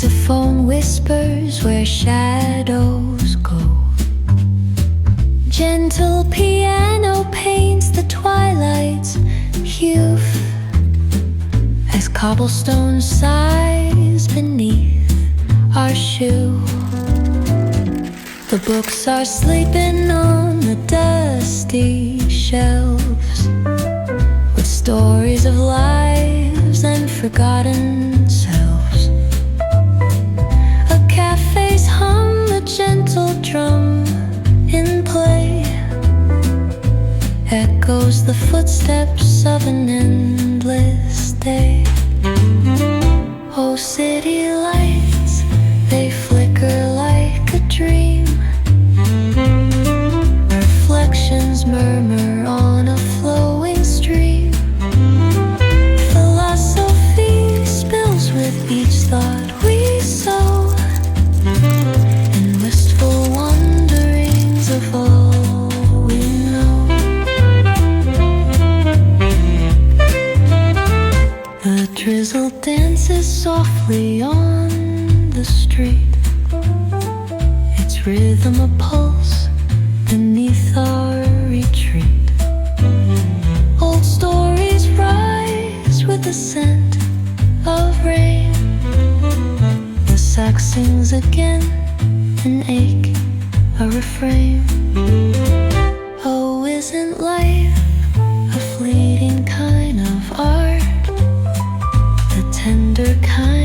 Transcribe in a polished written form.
Saxophone whispers where shadows go. Gentle piano paints the twilight's hue as cobblestone sighs beneath our shoe. The books are sleeping on the dusty shelves with stories of lives and forgotten selves. A cafe's hum, a gentle drum in play, echoes the footsteps of an endless day. Oh, city lights, they flicker like a dream. Reflections murmur on a flowing stream. Philosophy spills with each thought we sow, and wistful wanderings of all we know. The drizzle dances softly on the street, its rhythm a pulse beneath our retreat. Old stories rise with the scent of rain. The sax sings again, an ache, a refrain. Oh, isn't life a fleeting kind of art? The tender kind